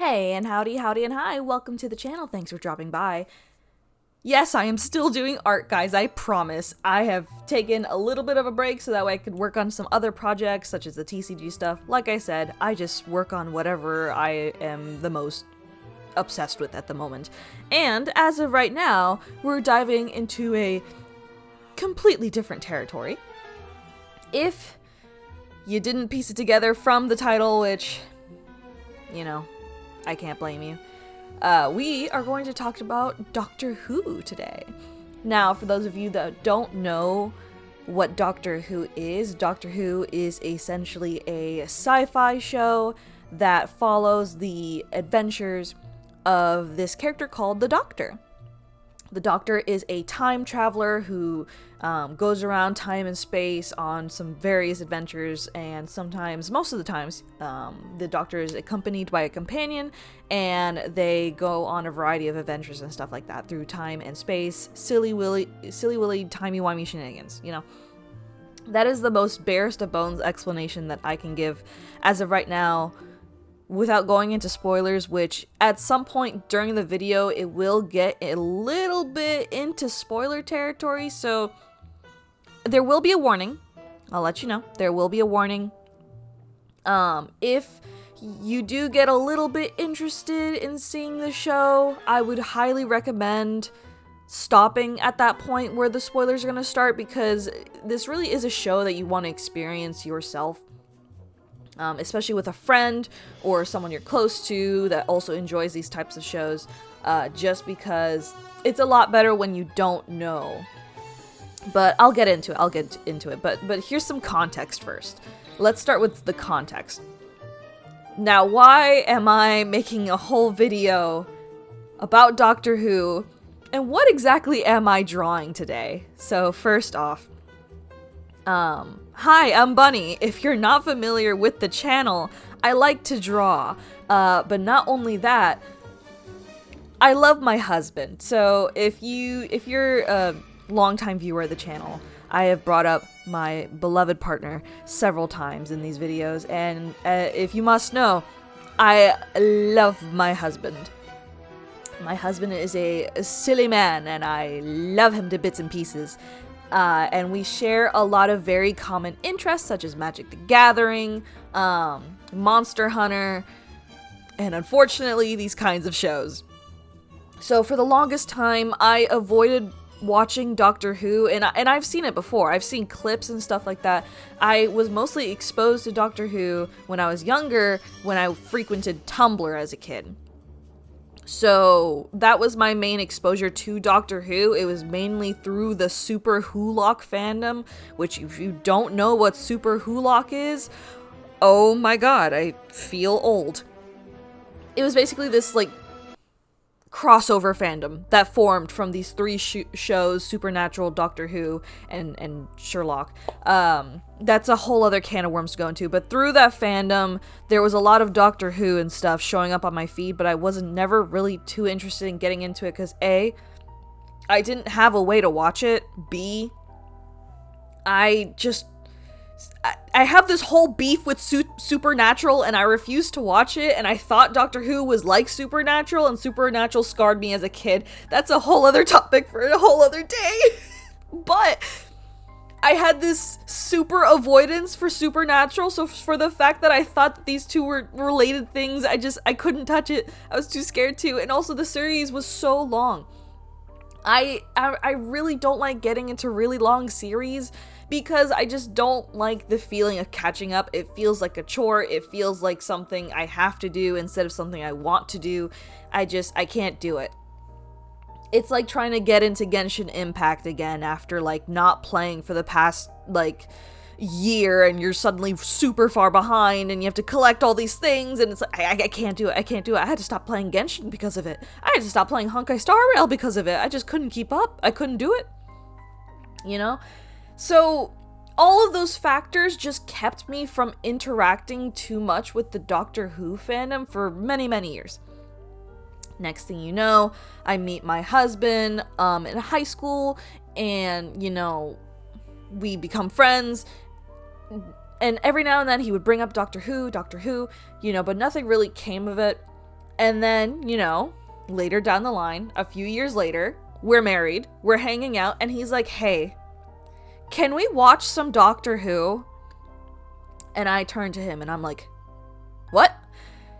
Hey, and howdy, howdy, and hi. Welcome to the channel. Thanks for dropping by. Yes, I am still doing art, guys, I promise. I have taken a little bit of a break so that way I could work on some other projects, such as the TCG stuff. Like I said, I just work on whatever I am the most obsessed with at the moment. And as of right now, we're diving into a completely different territory. If you didn't piece it together from the title, which, you know, I can't blame you. We are going to talk about Doctor Who today. Now, for those of you that don't know what Doctor Who is essentially a sci-fi show that follows the adventures of this character called the Doctor. The Doctor is a time traveler who goes around time and space on some various adventures, and sometimes, most of the times, the Doctor is accompanied by a companion, and they go on a variety of adventures and stuff like that through time and space. Silly willy, timey-wimey shenanigans, you know? That is the most barest of bones explanation that I can give as of right now, without going into spoilers, which at some point during the video it will get a little bit into spoiler territory, so there will be a warning. I'll let you know. There will be a warning. If you do get a little bit interested in seeing the show, I would highly recommend stopping at that point where the spoilers are going to start, because this really is a show that you want to experience yourself. Especially with a friend or someone you're close to that also enjoys these types of shows, just because it's a lot better when you don't know. But I'll get into it. But here's some context first. Let's start with the context. Now, why am I making a whole video about Doctor Who, and what exactly am I drawing today? So first off, hi, I'm Bunny. If you're not familiar with the channel, I like to draw. But not only that, I love my husband. So if you're a longtime viewer of the channel, I have brought up my beloved partner several times in these videos, and if you must know, I love my husband. My husband is a silly man, and I love him to bits and pieces. And we share a lot of very common interests, such as Magic the Gathering, Monster Hunter, and unfortunately, these kinds of shows. So for the longest time, I avoided watching Doctor Who, and I've seen it before. I've seen clips and stuff like that. I was mostly exposed to Doctor Who when I was younger, when I frequented Tumblr as a kid. So that was my main exposure to Doctor Who. It was mainly through the Super Wholock fandom, which if you don't know what Super Wholock is, oh my god, I feel old. It was basically this, like, crossover fandom that formed from these three shows, Supernatural, Doctor Who, and Sherlock. That's a whole other can of worms to go into, but through that fandom, there was a lot of Doctor Who and stuff showing up on my feed, but I wasn't never really too interested in getting into it, because A, I didn't have a way to watch it, B, I have this whole beef with Supernatural, and I refused to watch it, and I thought Doctor Who was like Supernatural, and Supernatural scarred me as a kid. That's a whole other topic for a whole other day. But I had this super avoidance for Supernatural, so for the fact that I thought that these two were related things, I couldn't touch it. I was too scared to, and also the series was so long. I really don't like getting into really long series, because I just don't like the feeling of catching up. It feels like a chore. It feels like something I have to do instead of something I want to do. I can't do it. It's like trying to get into Genshin Impact again after, like, not playing for the past, like, year, and you're suddenly super far behind, and you have to collect all these things, and it's like, I can't do it. I had to stop playing Genshin because of it. I had to stop playing Honkai Star Rail because of it. I just couldn't keep up. I couldn't do it. You know? So all of those factors just kept me from interacting too much with the Doctor Who fandom for many, many years. Next thing you know, I meet my husband in high school, and, you know, we become friends, and every now and then he would bring up Doctor Who, you know, but nothing really came of it. And then, you know, later down the line, a few years later, we're married, we're hanging out, and he's like, hey, can we watch some Doctor Who? And I turn to him and I'm like, what?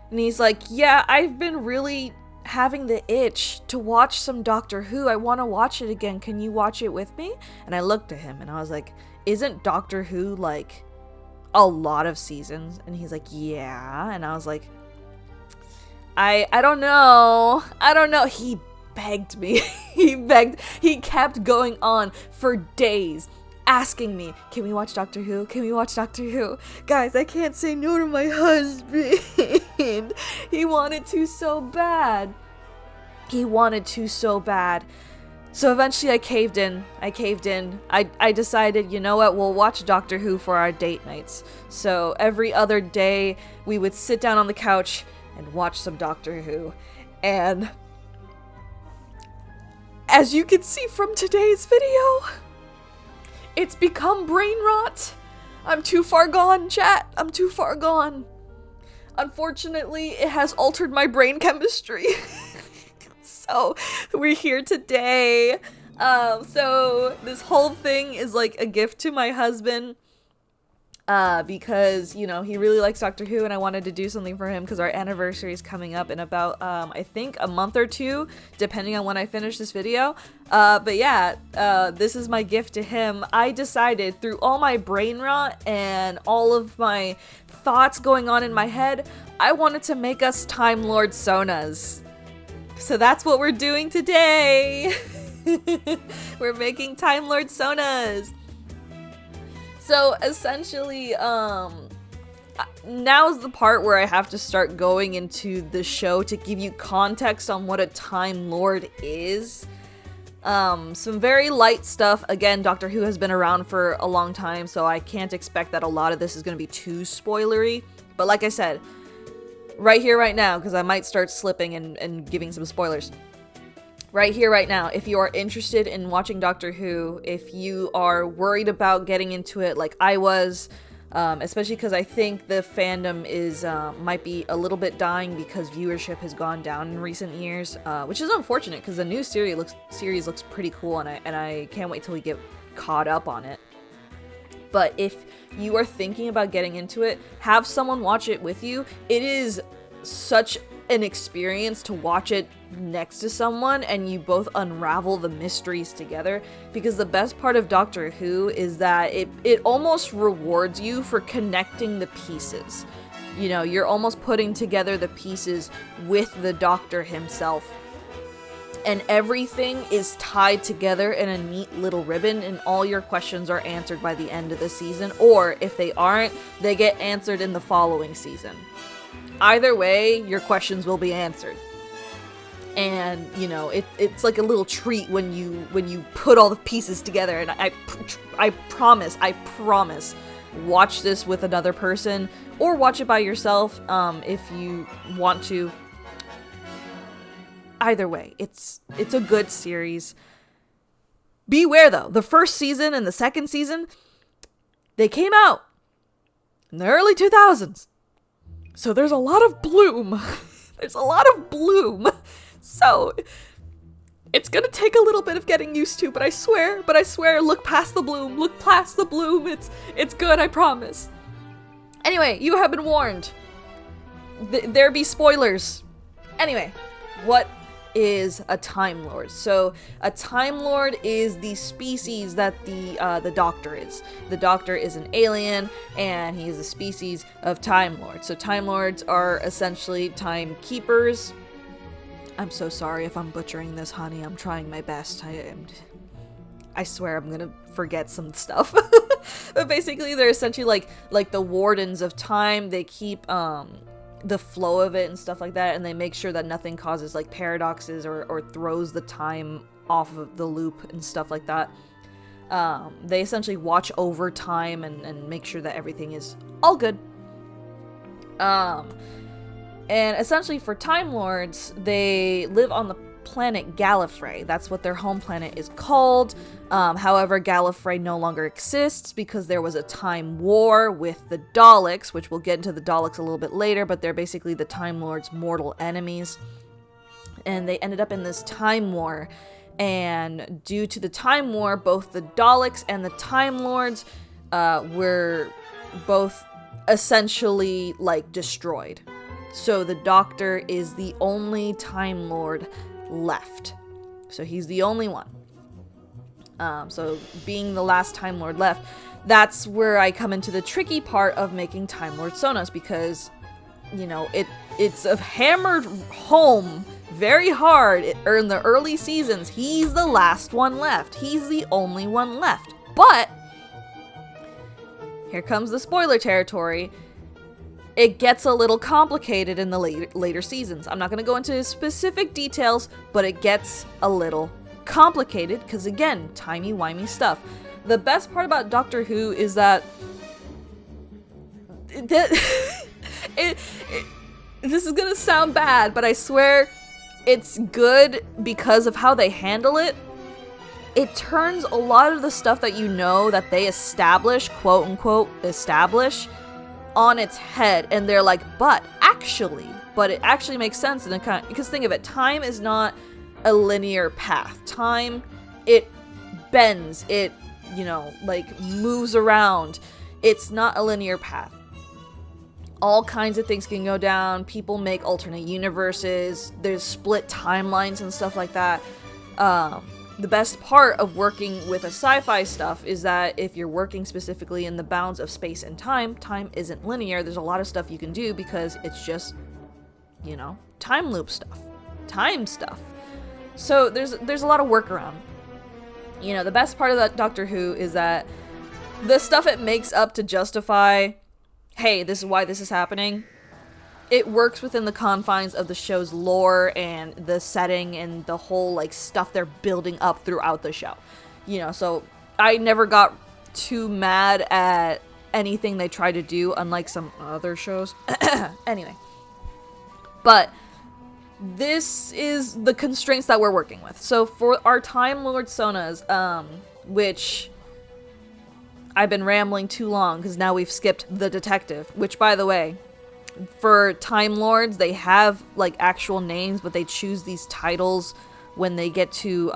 And he's like, yeah, I've been really having the itch to watch some Doctor Who. I want to watch it again. Can you watch it with me? And I looked at him and I was like, isn't Doctor Who like a lot of seasons? And he's like, yeah. And I was like, I don't know. He begged me. He kept going on for days, asking me, can we watch Doctor Who? Can we watch Doctor Who? Guys, I can't say no to my husband. He wanted to so bad. So eventually I caved in. I decided, you know what, we'll watch Doctor Who for our date nights. So every other day we would sit down on the couch and watch some Doctor Who. And as you can see from today's video, it's become brain rot. I'm too far gone, chat. I'm too far gone. Unfortunately, it has altered my brain chemistry. So we're here today. So this whole thing is like a gift to my husband. Because, you know, he really likes Doctor Who and I wanted to do something for him because our anniversary is coming up in about, I think a month or two, depending on when I finish this video. But yeah, this is my gift to him. I decided through all my brain rot and all of my thoughts going on in my head, I wanted to make us Time Lord Sonas. So that's what we're doing today. We're making Time Lord Sonas. So essentially, now's the part where I have to start going into the show to give you context on what a Time Lord is. Some very light stuff. Again, Doctor Who has been around for a long time, so I can't expect that a lot of this is going to be too spoilery. But like I said, right here, right now, because I might start slipping and giving some spoilers. Right here, right now, if you are interested in watching Doctor Who, if you are worried about getting into it like I was, especially because I think the fandom is might be a little bit dying because viewership has gone down in recent years, which is unfortunate because the new series looks pretty cool, and I can't wait till we get caught up on it. But if you are thinking about getting into it, have someone watch it with you. It is such an experience to watch it next to someone and you both unravel the mysteries together, because the best part of Doctor Who is that it almost rewards you for connecting the pieces. You know, you're almost putting together the pieces with the Doctor himself, and everything is tied together in a neat little ribbon, and all your questions are answered by the end of the season, or if they aren't, they get answered in the following season. Either way, your questions will be answered. And, you know, it's like a little treat when you put all the pieces together. And I promise, watch this with another person, or watch it by yourself if you want to. Either way, it's a good series. Beware though, the first season and the second season, they came out in the early 2000s. So there's a lot of bloom. So it's gonna take a little bit of getting used to, but I swear, look past the bloom. It's good, I promise. Anyway, you have been warned. There be spoilers. Anyway, what is a Time Lord? So a Time Lord is the species that the Doctor is. The Doctor is an alien, and he is a species of Time Lord. So Time Lords are essentially time keepers. I'm so sorry if I'm butchering this, honey. I'm trying my best. I swear I'm gonna forget some stuff. But basically, they're essentially like the wardens of time. They keep the flow of it and stuff like that, and they make sure that nothing causes like paradoxes or throws the time off of the loop and stuff like that. They essentially watch over time and make sure that everything is all good. And essentially for Time Lords, they live on the planet Gallifrey. That's what their home planet is called. However, Gallifrey no longer exists because there was a time war with the Daleks, which we'll get into the Daleks a little bit later, but they're basically the Time Lords' mortal enemies. And they ended up in this time war. And due to the time war, both the Daleks and the Time Lords were both essentially like destroyed. So the Doctor is the only Time Lord left. So he's the only one. So being the last Time Lord left, that's where I come into the tricky part of making Time Lord Sonas, because, you know, it's a hammered home very hard in the early seasons. He's the last one left. He's the only one left. But here comes the spoiler territory. It gets a little complicated in the later seasons. I'm not going to go into specific details, but it gets a little complicated because, again, timey-wimey stuff. The best part about Doctor Who is that this is going to sound bad, but I swear it's good because of how they handle it. It turns a lot of the stuff that you know that they establish, quote unquote, establish, on its head. And they're like, but it actually makes sense. And because think of it, time is not a linear path. Time, it bends, it, you know, like moves around. It's not a linear path. All kinds of things can go down. People make alternate universes. There's split timelines and stuff like that. The best part of working with a sci-fi stuff is that if you're working specifically in the bounds of space and time isn't linear. There's a lot of stuff you can do because it's just, you know, time loop stuff, time stuff. So there's a lot of workaround. You know, the best part of that Doctor Who is that the stuff it makes up to justify, hey, this is why this is happening, it works within the confines of the show's lore and the setting and the whole, like, stuff they're building up throughout the show. You know, so I never got too mad at anything they tried to do, unlike some other shows. Anyway. But this is the constraints that we're working with. So for our Time Lord Sonas, which I've been rambling too long because now we've skipped the detective, which, by the way, for Time Lords, they have like actual names, but they choose these titles when they get to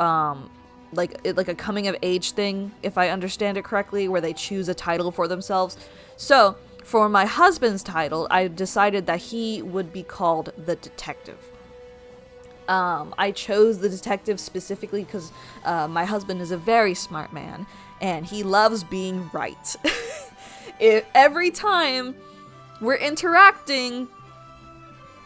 like a coming of age thing, if I understand it correctly, where they choose a title for themselves. So for my husband's title, I decided that he would be called the Detective. I chose the Detective specifically because my husband is a very smart man and he loves being right. Every time we're interacting,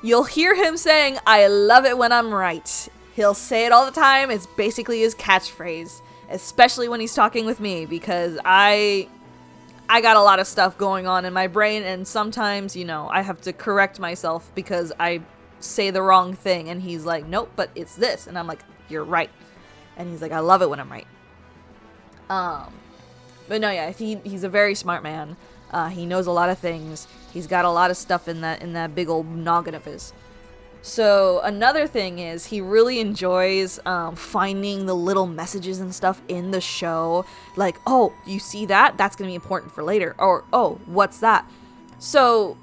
you'll hear him saying, "I love it when I'm right." He'll say it all the time. It's basically his catchphrase, especially when he's talking with me, because I got a lot of stuff going on in my brain, and sometimes, you know, I have to correct myself because I say the wrong thing, and he's like, "Nope, but it's this," and I'm like, "You're right," and he's like, "I love it when I'm right." But no, yeah, he's a very smart man. He knows a lot of things. He's got a lot of stuff in that big old noggin of his. So another thing is he really enjoys finding the little messages and stuff in the show. Like, oh, you see that? That's going to be important for later. Or, oh, what's that? So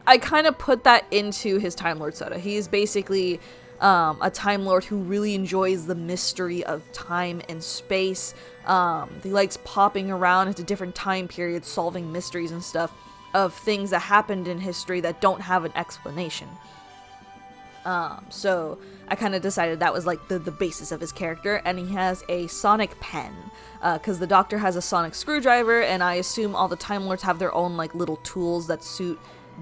I kind of put that into his Time Lord Soda. He's basically a Time Lord who really enjoys the mystery of time and space. He likes popping around into different time periods, solving mysteries and stuff of things that happened in history that don't have an explanation. So I kind of decided that was like the basis of his character, and he has a sonic pen, because the Doctor has a sonic screwdriver, and I assume all the Time Lords have their own like little tools that suit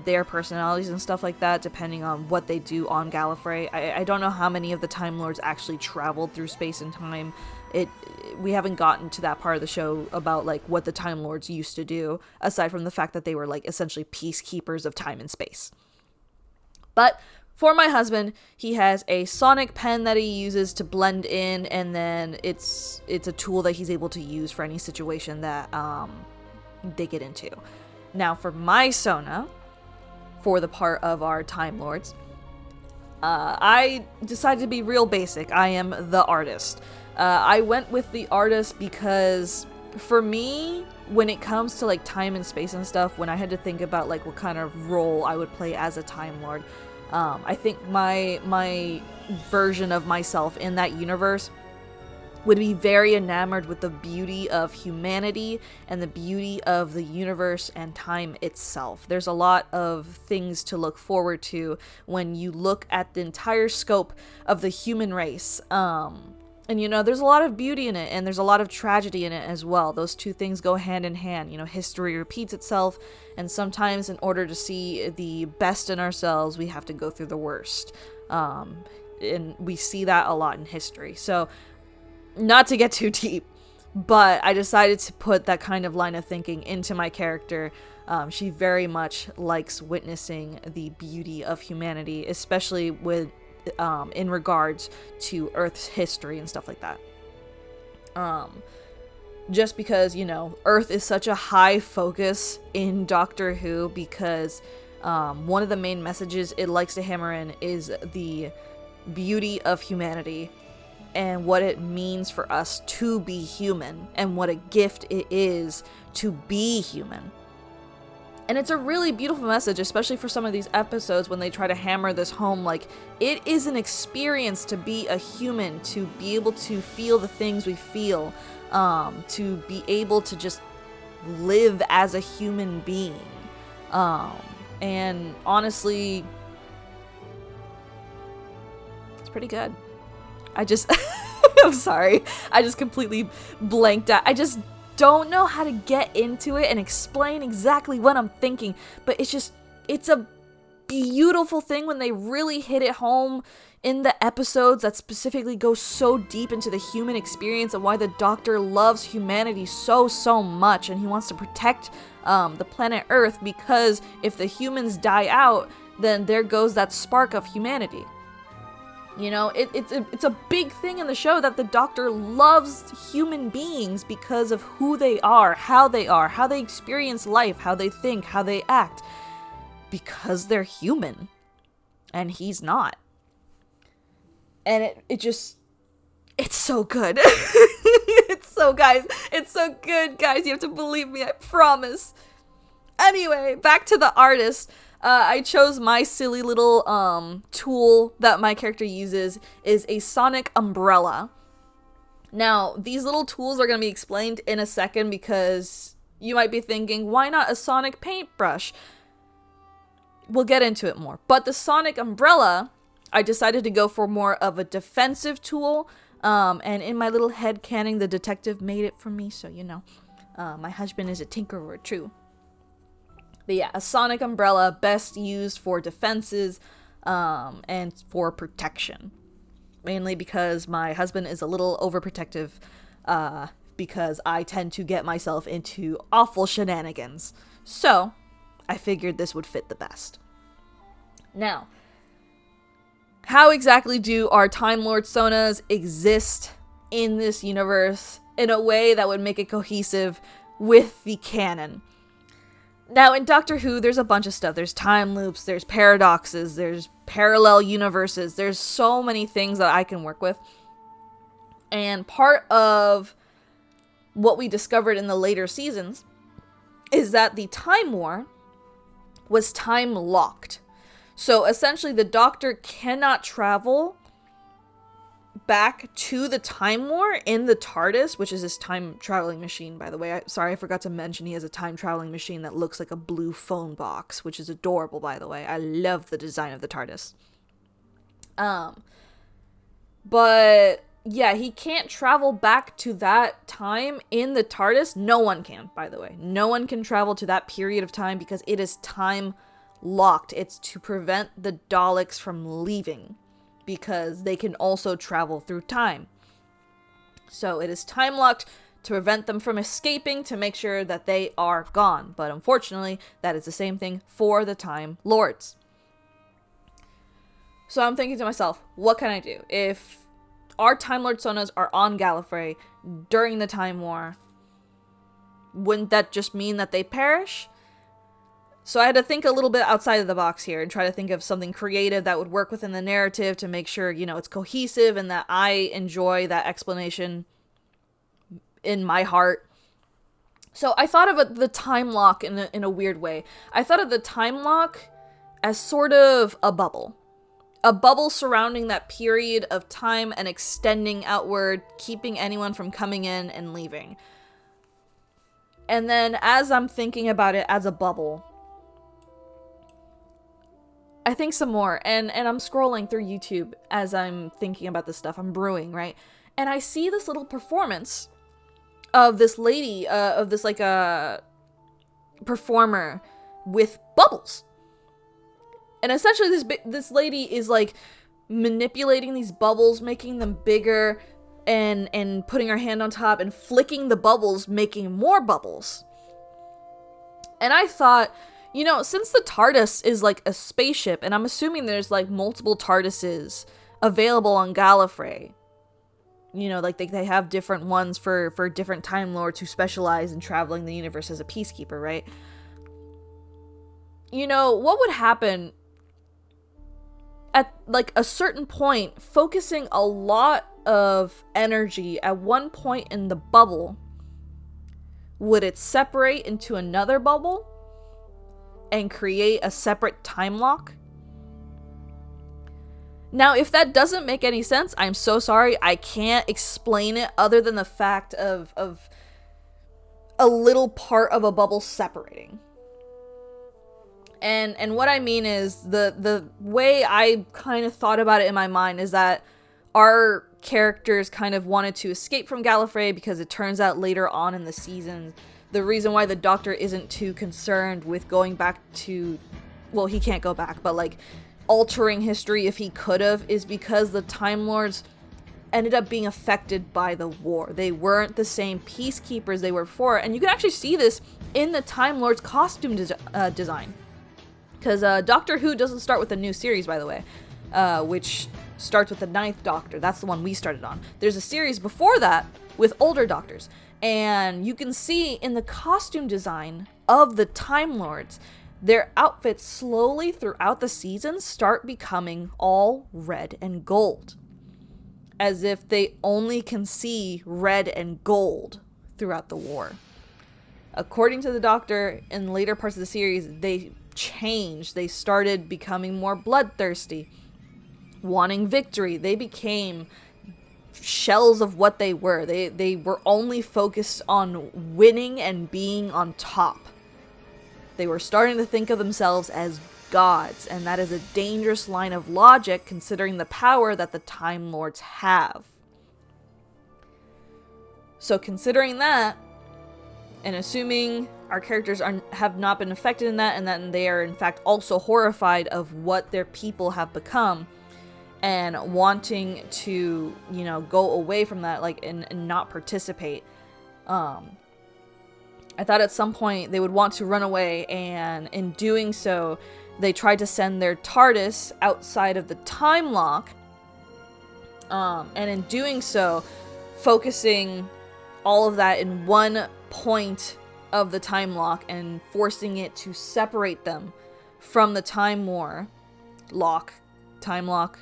their personalities and stuff like that, depending on what they do on Gallifrey. I don't know how many of the Time Lords actually traveled through space and time. We haven't gotten to that part of the show about like what the Time Lords used to do, aside from the fact that they were like essentially peacekeepers of time and space. But for my husband, he has a sonic pen that he uses to blend in, and then it's a tool that he's able to use for any situation that they get into. Now for my Sona, for the part of our Time Lords, I decided to be real basic. I am the artist. I went with the artist because for me, when it comes to like time and space and stuff, when I had to think about like what kind of role I would play as a Time Lord, I think my version of myself in that universe would be very enamored with the beauty of humanity and the beauty of the universe and time itself. There's a lot of things to look forward to when you look at the entire scope of the human race. And you know, there's a lot of beauty in it, and there's a lot of tragedy in it as well. Those two things go hand in hand. You know, history repeats itself, and sometimes in order to see the best in ourselves, we have to go through the worst. And we see that a lot in history. So, not to get too deep, but I decided to put that kind of line of thinking into my character. She very much likes witnessing the beauty of humanity, especially with in regards to Earth's history and stuff like that. Just because, you know, Earth is such a high focus in Doctor Who, because one of the main messages it likes to hammer in is the beauty of humanity and what it means for us to be human and what a gift it is to be human. And it's a really beautiful message, especially for some of these episodes when they try to hammer this home. Like, it is an experience to be a human, to be able to feel the things we feel, to be able to just live as a human being. And honestly, it's pretty good. I'm sorry. I just completely blanked out. I just don't know how to get into it and explain exactly what I'm thinking, but it's a beautiful thing when they really hit it home in the episodes that specifically go so deep into the human experience and why the Doctor loves humanity so much, and he wants to protect the planet Earth, because if the humans die out, then there goes that spark of humanity. You know, it's a big thing in the show that the Doctor loves human beings because of who they are, how they experience life, how they think, how they act. Because they're human. And he's not. And it's so good. It's so good, guys. You have to believe me, I promise. Anyway, back to the artist. I chose my silly little tool that my character uses is a sonic umbrella. Now, these little tools are going to be explained in a second, because you might be thinking, why not a sonic paintbrush? We'll get into it more. But the sonic umbrella, I decided to go for more of a defensive tool. And in my little head canon, the detective made it for me, so you know. My husband is a tinkerer too. But yeah, a sonic umbrella, best used for defenses and for protection. Mainly because my husband is a little overprotective, because I tend to get myself into awful shenanigans. So, I figured this would fit the best. Now, how exactly do our Time Lord Sonas exist in this universe in a way that would make it cohesive with the canon? Now, in Doctor Who, there's a bunch of stuff. There's time loops, there's paradoxes, there's parallel universes. There's so many things that I can work with. And part of what we discovered in the later seasons is that the Time War was time locked. So essentially, the Doctor cannot travel back to the Time War in the TARDIS, which is his time traveling machine, by the way. I forgot to mention he has a time traveling machine that looks like a blue phone box, which is adorable, by the way. I love the design of the TARDIS. But yeah, he can't travel back to that time in the TARDIS. No one can, by the way. No one can travel to that period of time because it is time locked. It's to prevent the Daleks from leaving, because they can also travel through time. So it is time locked to prevent them from escaping, to make sure that they are gone. But unfortunately, that is the same thing for the Time Lords. So I'm thinking to myself, what can I do? If our Time Lord Sonas are on Gallifrey during the Time War, wouldn't that just mean that they perish? So I had to think a little bit outside of the box here and try to think of something creative that would work within the narrative to make sure, you know, it's cohesive and that I enjoy that explanation in my heart. So I thought of the time lock in a weird way. I thought of the time lock as sort of a bubble. A bubble surrounding that period of time and extending outward, keeping anyone from coming in and leaving. And then as I'm thinking about it as a bubble, I think some more, and I'm scrolling through YouTube as I'm thinking about this stuff. I'm brewing, right? And I see this little performance of this lady, of this like a performer with bubbles. And essentially this lady is like manipulating these bubbles, making them bigger, and putting her hand on top and flicking the bubbles, making more bubbles. And I thought, you know, since the TARDIS is like a spaceship, and I'm assuming there's like multiple TARDISes available on Gallifrey, you know, like they have different ones for different Time Lords who specialize in traveling the universe as a peacekeeper, right? You know, what would happen at like a certain point, focusing a lot of energy at one point in the bubble, would it separate into another bubble and create a separate time lock? Now, if that doesn't make any sense, I'm so sorry. I can't explain it other than the fact of a little part of a bubble separating. And what I mean is, the way I kind of thought about it in my mind is that our characters kind of wanted to escape from Gallifrey because it turns out later on in the season, the reason why the Doctor isn't too concerned with going back to, well, he can't go back, but like altering history if he could have, is because the Time Lords ended up being affected by the war. They weren't the same peacekeepers they were before, and you can actually see this in the Time Lords costume design. Because Doctor Who doesn't start with a new series, by the way, which starts with the 9th Doctor. That's the one we started on. There's a series before that with older Doctors, and you can see in the costume design of the Time Lords, their outfits slowly throughout the seasons start becoming all red and gold, as if they only can see red and gold throughout the war. According to the Doctor, in later parts of the series, they changed. They started becoming more bloodthirsty, wanting victory. They became shells of what they were. They were only focused on winning and being on top. They were starting to think of themselves as gods, and that is a dangerous line of logic considering the power that the Time Lords have. So considering that, and assuming our characters have not been affected in that, and that they are in fact also horrified of what their people have become, and wanting to, you know, go away from that, like, and not participate, I thought at some point they would want to run away, and in doing so, they tried to send their TARDIS outside of the time lock, and in doing so, focusing all of that in one point of the time lock and forcing it to separate them from the time war lock, time lock.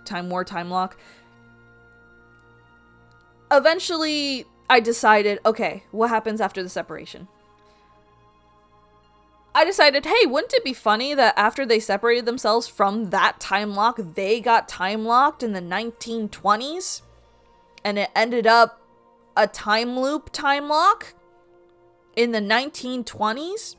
Eventually, I decided, okay, what happens after the separation? I decided, hey, wouldn't it be funny that after they separated themselves from that time lock, they got time locked in the 1920s? And it ended up a time loop time lock in the 1920s?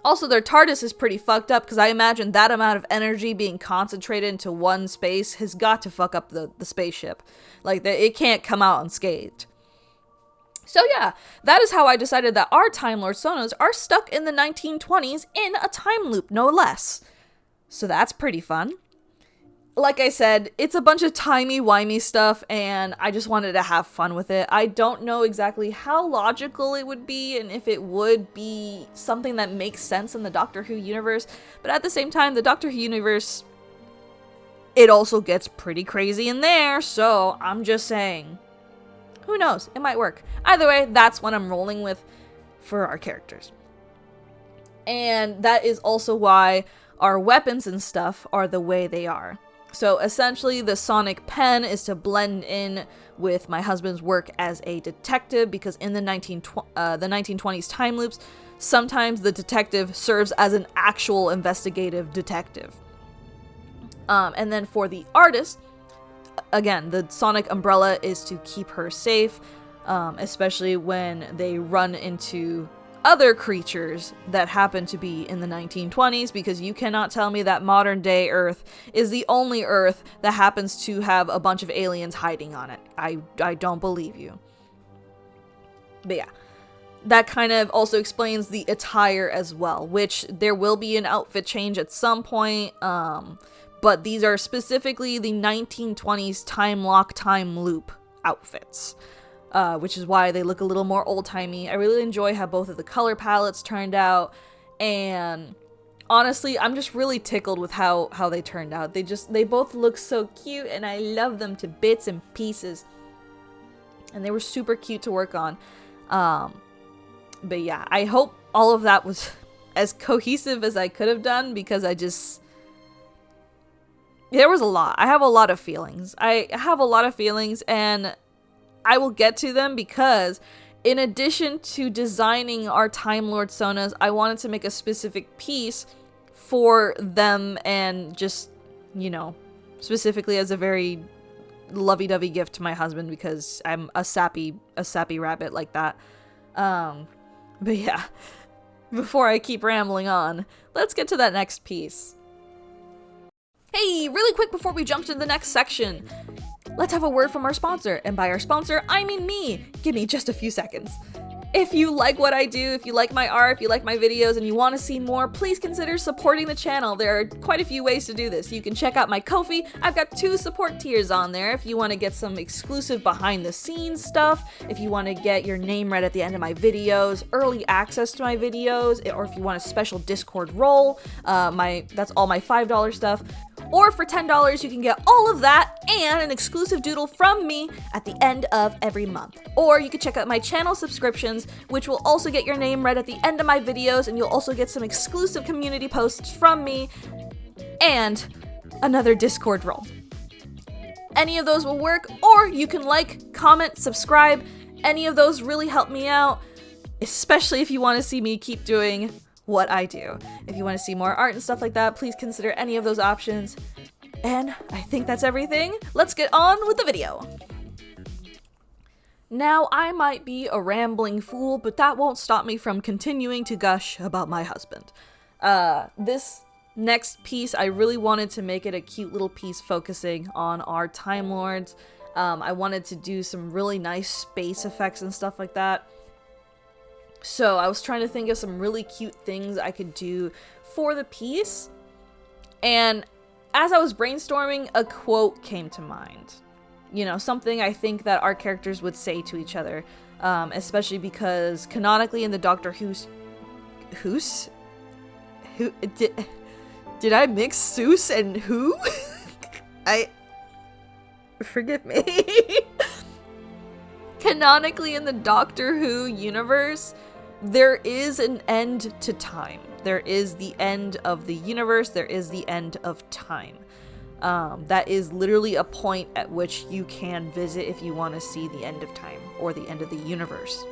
Also, their TARDIS is pretty fucked up, because I imagine that amount of energy being concentrated into one space has got to fuck up the spaceship. Like, it can't come out unscathed. So yeah, that is how I decided that our Time Lord Sonos are stuck in the 1920s in a time loop, no less. So that's pretty fun. Like I said, it's a bunch of timey-wimey stuff, and I just wanted to have fun with it. I don't know exactly how logical it would be, and if it would be something that makes sense in the Doctor Who universe, but at the same time, the Doctor Who universe, it also gets pretty crazy in there, so I'm just saying. Who knows? It might work. Either way, that's what I'm rolling with for our characters. And that is also why our weapons and stuff are the way they are. So essentially, the sonic pen is to blend in with my husband's work as a detective, because in the 1920s time loops, sometimes the detective serves as an actual investigative detective. And then for the artist, again, the sonic umbrella is to keep her safe, especially when they run into other creatures that happen to be in the 1920s, because you cannot tell me that modern day Earth is the only Earth that happens to have a bunch of aliens hiding on it. I don't believe you. But yeah, that kind of also explains the attire as well, which there will be an outfit change at some point, but these are specifically the 1920s time lock, time loop outfits. Which is why they look a little more old-timey. I really enjoy how both of the color palettes turned out, and honestly, I'm just really tickled with how they turned out. They both look so cute, and I love them to bits and pieces. And they were super cute to work on. But yeah, I hope all of that was as cohesive as I could have done, because there was a lot. I have a lot of feelings. And I will get to them, because in addition to designing our Time Lord Sonas, I wanted to make a specific piece for them, and just, specifically as a very lovey-dovey gift to my husband, because I'm a sappy rabbit like that. But yeah, before I keep rambling on, let's get to that next piece. Hey, really quick before we jump to the next section, let's have a word from our sponsor. And by our sponsor, I mean me. Give me just a few seconds. If you like what I do, if you like my art, if you like my videos, and you want to see more, please consider supporting the channel. There are quite a few ways to do this. You can check out my Ko-fi. I've got 2 support tiers on there if you want to get some exclusive behind the scenes stuff, if you want to get your name read at the end of my videos, early access to my videos, or if you want a special Discord role, that's all my $5 stuff. Or for $10, you can get all of that and an exclusive doodle from me at the end of every month. Or you can check out my channel subscriptions, which will also get your name read at the end of my videos, and you'll also get some exclusive community posts from me and another Discord role. Any of those will work, or you can like, comment, subscribe. Any of those really help me out, especially if you want to see me keep doing what I do. If you want to see more art and stuff like that, please consider any of those options. And I think that's everything. Let's get on with the video. Now, I might be a rambling fool, but that won't stop me from continuing to gush about my husband. This next piece, I really wanted to make it a cute little piece focusing on our Time Lords. I wanted to do some really nice space effects and stuff like that. So I was trying to think of some really cute things I could do for the piece. And as I was brainstorming, a quote came to mind. Something I think that our characters would say to each other. Especially because canonically in the Doctor Who's... Did I mix Seuss and who? Forgive me. Canonically in the Doctor Who universe, there is an end to time. There is the end of the universe. There is the end of time. That is literally a point at which you can visit if you want to see the end of time or the end of the universe.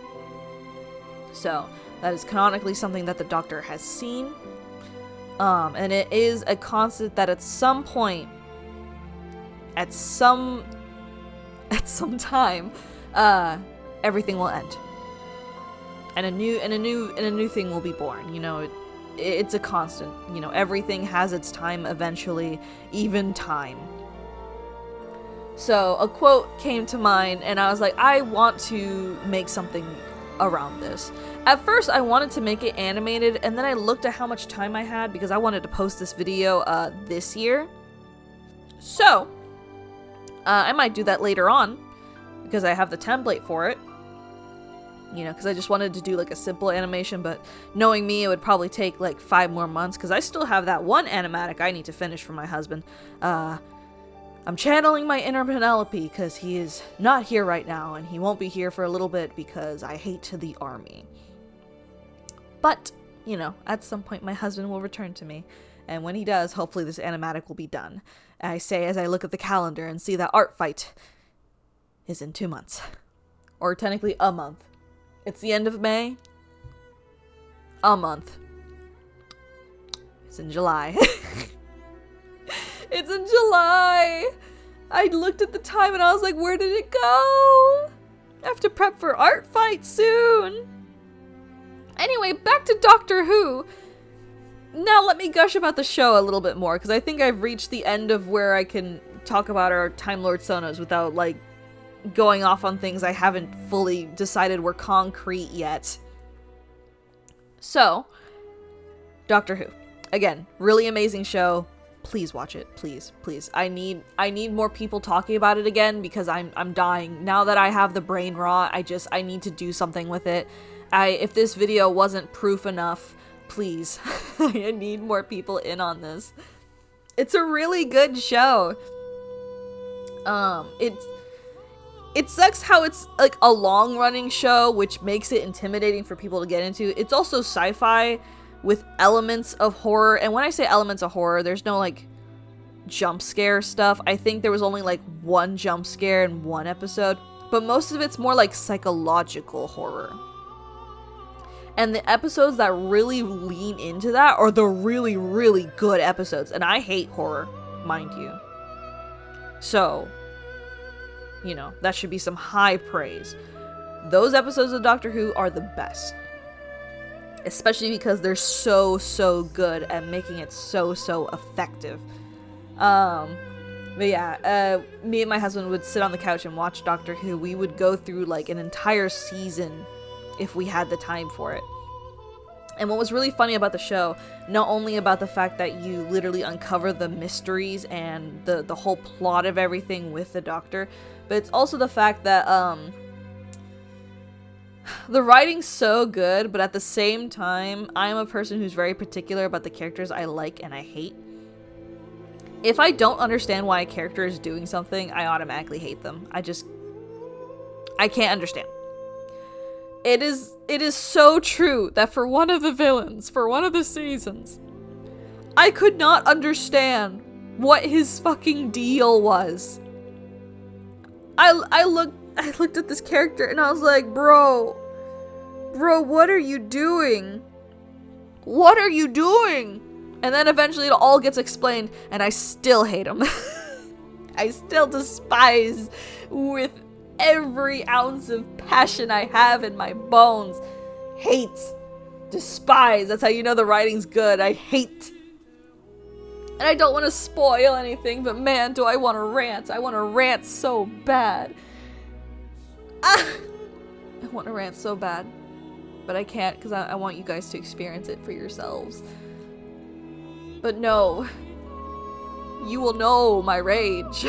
So that is canonically something that the Doctor has seen. And it is a constant that at some point, at some time, everything will end, and a new thing will be born. It's a constant. Everything has its time eventually, even time. So a quote came to mind, and I was like, I want to make something around this. At first, I wanted to make it animated, and then I looked at how much time I had because I wanted to post this video this year. So I might do that later on, because I have the template for it, because I just wanted to do like a simple animation, but knowing me, it would probably take like 5 more months, because I still have that one animatic I need to finish for my husband. I'm channeling my inner Penelope, because he is not here right now, and he won't be here for a little bit because I hate the army. But you know, at some point my husband will return to me. And when he does, hopefully this animatic will be done. I say as I look at the calendar and see that Art Fight is in 2 months. Or technically a month. It's the end of May. A month. It's in July. It's in July! I looked at the time and I was like, where did it go? I have to prep for Art Fight soon. Anyway, back to Doctor Who. Now let me gush about the show a little bit more, because I think I've reached the end of where I can talk about our Time Lord Sonos without, like, going off on things I haven't fully decided were concrete yet. So, Doctor Who. Again, really amazing show. Please watch it. Please, please. I need more people talking about it again, because I'm dying. Now that I have the brain rot, I need to do something with it. If this video wasn't proof enough, please. I need more people in on this. It's a really good show. It sucks how it's like a long-running show, which makes it intimidating for people to get into. It's also sci-fi with elements of horror, and when I say elements of horror, there's no like jump scare stuff. I think there was only like one jump scare in one episode, but most of it's more like psychological horror. And the episodes that really lean into that are the really, really good episodes. And I hate horror, mind you. So, you know, that should be some high praise. Those episodes of Doctor Who are the best. Especially because they're so good at making it so effective. But yeah, me and my husband would sit on the couch and watch Doctor Who. We would go through like an entire season if we had the time for it. And what was really funny about the show, not only about the fact that you literally uncover the mysteries and the whole plot of everything with the Doctor, but it's also the fact that the writing's so good, but at the same time, I'm a person who's very particular about the characters I like and I hate. If I don't understand why a character is doing something, I automatically hate them. I can't understand. It is so true that for one of the villains, for one of the seasons, I could not understand what his fucking deal was. I looked at this character and I was like, bro, what are you doing? What are you doing? And then eventually it all gets explained, and I still hate him. I still despise with every ounce of passion I have in my bones. Hate. Despise. That's how you know the writing's good. I hate. And I don't want to spoil anything, but man, do I want to rant. I want to rant so bad. I want to rant so bad. But I can't, because I want you guys to experience it for yourselves. But no. You will know my rage.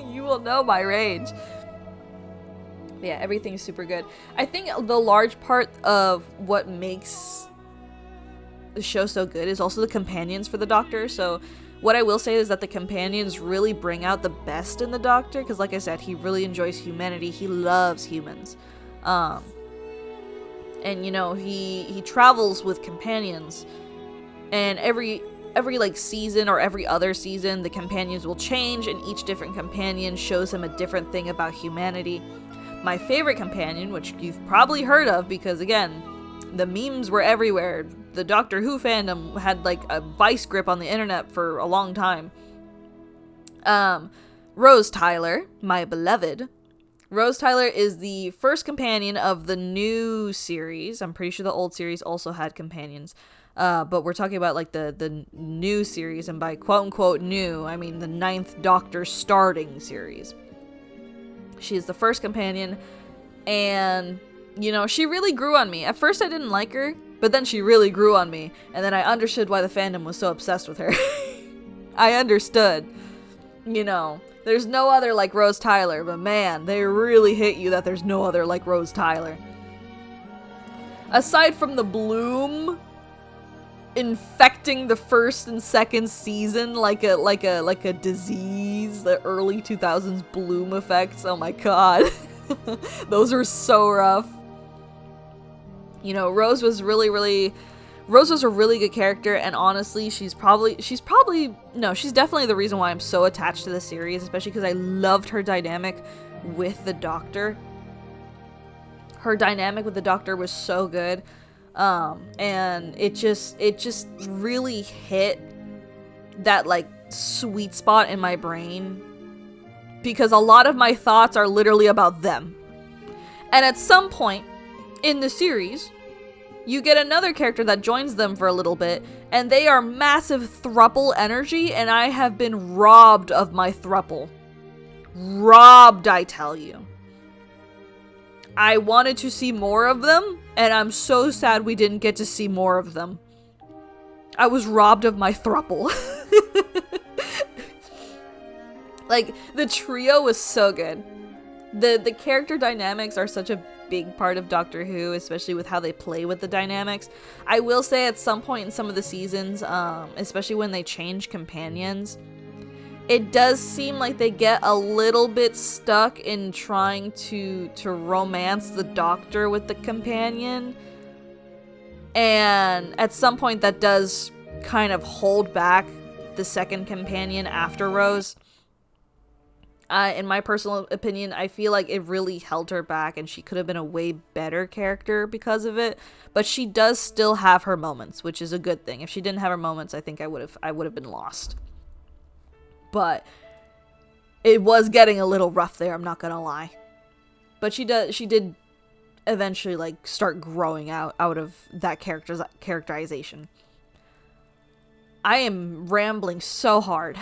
You will know my rage. But yeah, everything's super good. I think the large part of what makes the show so good is also the companions for the Doctor. So what I will say is that the companions really bring out the best in the Doctor, because like I said, he really enjoys humanity. He loves humans. And you know, he travels with companions, and every like season or every other season, the companions will change, and each different companion shows him a different thing about humanity. My favorite companion, which you've probably heard of because again, the memes were everywhere. The Doctor Who fandom had like a vice grip on the internet for a long time. Rose Tyler, my beloved. Rose Tyler is the first companion of the new series. I'm pretty sure the old series also had companions. But we're talking about like the new series, and by quote unquote new, I mean the 9th Doctor starting series. She is the first companion, and you know, she really grew on me. At first I didn't like her, but then she really grew on me, and then I understood why the fandom was so obsessed with her. I understood. You know, there's no other like Rose Tyler, but man, they really hit you that there's no other like Rose Tyler. Aside from the bloom infecting the first and second season like a disease, the early 2000s bloom effects, oh my god. Those were so rough. You know, Rose was really Rose was a really good character, and honestly, she's definitely the reason why I'm so attached to the series, especially because I loved her dynamic with the Doctor. Her dynamic with the Doctor was so good, and it just really hit that like sweet spot in my brain, because a lot of my thoughts are literally about them. And at some point in the series, you get another character that joins them for a little bit, and they are massive thruple energy, and I have been robbed of my thruple. Robbed, I tell you. I wanted to see more of them, and I'm so sad we didn't get to see more of them. I was robbed of my thruple. Like, the trio was so good. The character dynamics are such a big part of Doctor Who, especially with how they play with the dynamics. I will say at some point in some of the seasons, especially when they change companions, it does seem like they get a little bit stuck in trying to romance the Doctor with the companion. And at some point that does kind of hold back the second companion after Rose. In my personal opinion, I feel like it really held her back, and she could have been a way better character because of it. But she does still have her moments, which is a good thing. If she didn't have her moments, I think I would have been lost. But it was getting a little rough there, I'm not gonna lie. But she did eventually like start growing out of that characterization. I am rambling so hard.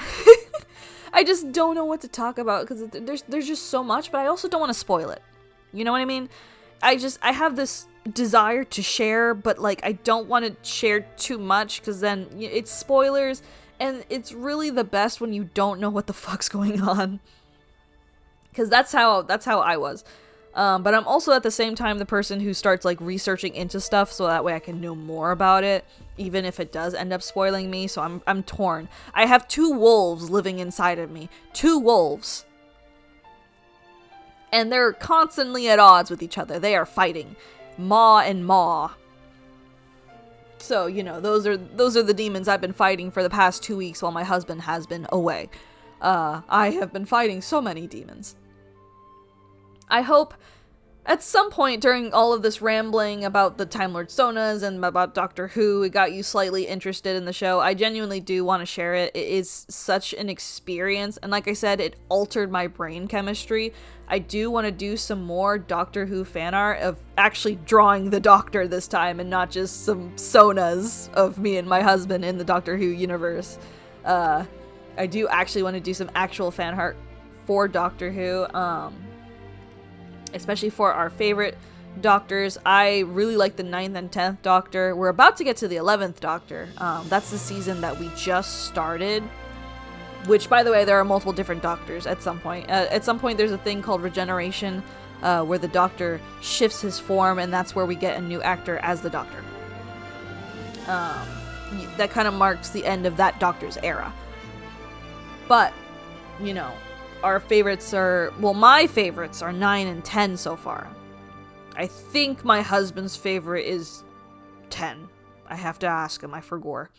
I just don't know what to talk about because there's just so much, but I also don't want to spoil it. You know what I mean? I have this desire to share, but like I don't want to share too much because then it's spoilers. And it's really the best when you don't know what the fuck's going on. Because that's how I was. But I'm also at the same time the person who starts like researching into stuff so that way I can know more about it, even if it does end up spoiling me. So I'm torn. I have 2 wolves living inside of me. 2 wolves. And they're constantly at odds with each other. They are fighting. Maw and Maw. So, you know, those are the demons I've been fighting for the past 2 weeks while my husband has been away. I have been fighting so many demons. I hope at some point during all of this rambling about the Time Lord Sonas and about Doctor Who, it got you slightly interested in the show. I genuinely do want to share it. It is such an experience, and like I said, it altered my brain chemistry. I do want to do some more Doctor Who fan art of actually drawing the Doctor this time and not just some Sonas of me and my husband in the Doctor Who universe. I do actually want to do some actual fan art for Doctor Who, especially for our favorite Doctors. I really like the 9th and 10th Doctor. We're about to get to the 11th Doctor. That's the season that we just started. Which, by the way, there are multiple different Doctors at some point. At some point, there's a thing called regeneration, where the Doctor shifts his form, and that's where we get a new actor as the Doctor. That kind of marks the end of that Doctor's era. But, you know, our favorites are... Well, my favorites are 9 and 10 so far. I think my husband's favorite is 10. I have to ask him, I forgot.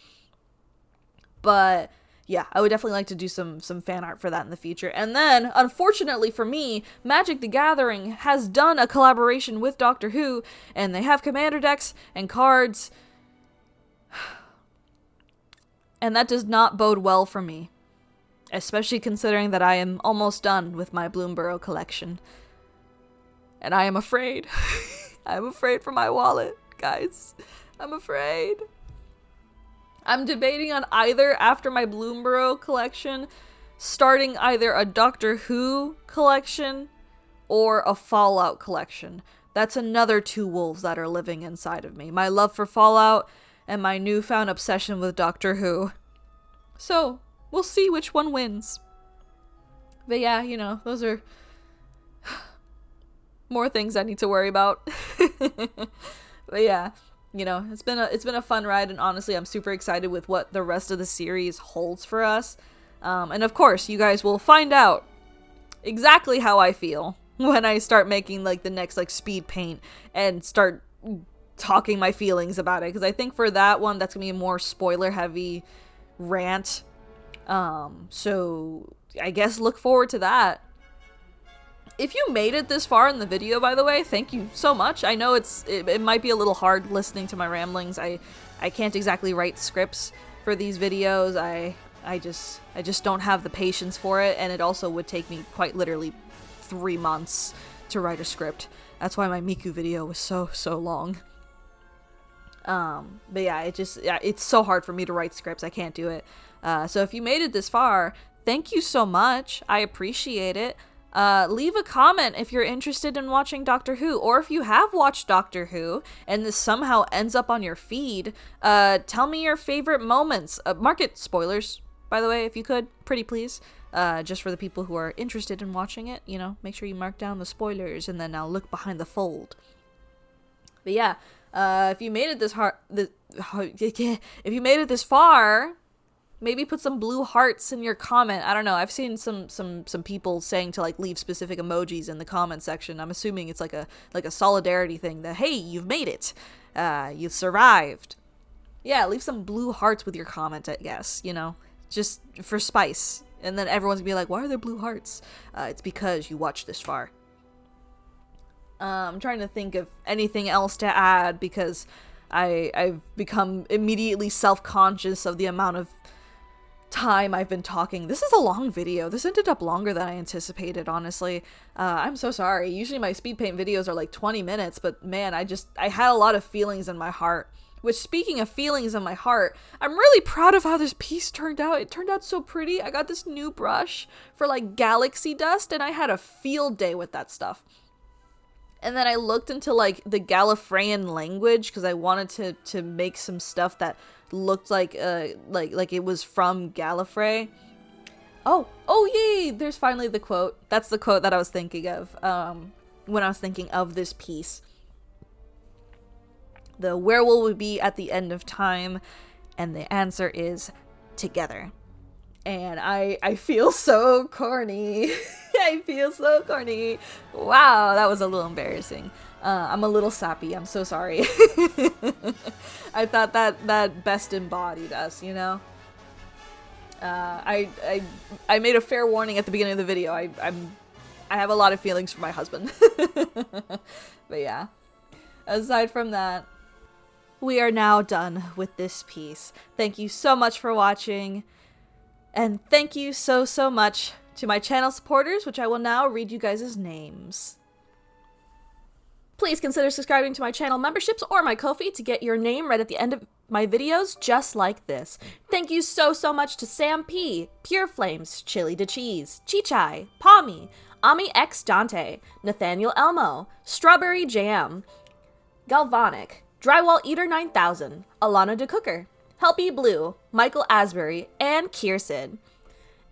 But... yeah, I would definitely like to do some fan art for that in the future. And then, unfortunately for me, Magic the Gathering has done a collaboration with Doctor Who, and they have commander decks and cards. And that does not bode well for me. Especially considering that I am almost done with my Bloomburrow collection. And I am afraid. I'm afraid for my wallet, guys. I'm afraid. I'm debating on either, after my Bloomburrow collection, starting either a Doctor Who collection or a Fallout collection. That's another 2 wolves that are living inside of me. My love for Fallout and my newfound obsession with Doctor Who. So, we'll see which one wins. But yeah, you know, those are more things I need to worry about. But yeah. You know, it's been a fun ride, and honestly, I'm super excited with what the rest of the series holds for us. And of course, you guys will find out exactly how I feel when I start making like the next like speed paint and start talking my feelings about it, because I think for that one, that's gonna be a more spoiler heavy rant. So I guess look forward to that. If you made it this far in the video, by the way, thank you so much. I know it might be a little hard listening to my ramblings. I can't exactly write scripts for these videos. I just don't have the patience for it, and it also would take me quite literally 3 months to write a script. That's why my Miku video was so long. But yeah, it's so hard for me to write scripts. I can't do it. So if you made it this far, thank you so much. I appreciate it. Leave a comment if you're interested in watching Doctor Who, or if you have watched Doctor Who and this somehow ends up on your feed. Tell me your favorite moments. Mark it spoilers, by the way, if you could, pretty please. Just for the people who are interested in watching it, you know, make sure you mark down the spoilers, and then I'll look behind the fold. But yeah, if you made it if you made it this far, maybe put some blue hearts in your comment. I don't know. I've seen some people saying to like leave specific emojis in the comment section. I'm assuming it's like a solidarity thing that, hey, you've made it. You've survived. Yeah, leave some blue hearts with your comment, I guess, you know, just for spice. And then everyone's gonna be like, why are there blue hearts? It's because you watched this far. I'm trying to think of anything else to add, because I've become immediately self-conscious of the amount of time I've been talking. This is a long video. This ended up longer than I anticipated, honestly. I'm so sorry. Usually my Speedpaint videos are like 20 minutes, but man, I had a lot of feelings in my heart. Which, speaking of feelings in my heart, I'm really proud of how this piece turned out. It turned out so pretty. I got this new brush for like galaxy dust, and I had a field day with that stuff. And then I looked into like the Gallifreyan language, because I wanted to make some stuff that looked like it was from Gallifrey. Oh yay! There's finally the quote. That's the quote that I was thinking of when I was thinking of this piece. The where will we be at the end of time? And the answer is together. And I feel so corny. I feel so corny. Wow, that was a little embarrassing. I'm a little sappy. I'm so sorry. I thought that best embodied us, you know? I made a fair warning at the beginning of the video. I have a lot of feelings for my husband. But yeah. Aside from that, we are now done with this piece. Thank you so much for watching. And thank you so much to my channel supporters, which I will now read you guys' names. Please consider subscribing to my channel memberships or my Ko-fi to get your name right at the end of my videos just like this. Thank you so much to Sam P, Pure Flames, Chili de Cheese, Chichai, Pommy, Ami X Dante, Nathaniel Elmo, Strawberry Jam, Galvanic, Drywall Eater 9000, Alana de Cooker, Helpy Blue, Michael Asbury, and Kiersid.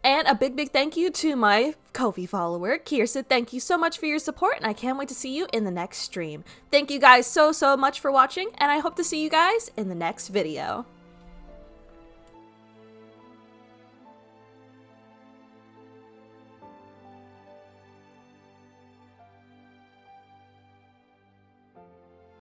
And a big thank you to my Ko-fi follower, Kiersid. Thank you so much for your support, and I can't wait to see you in the next stream. Thank you guys so much for watching, and I hope to see you guys in the next video.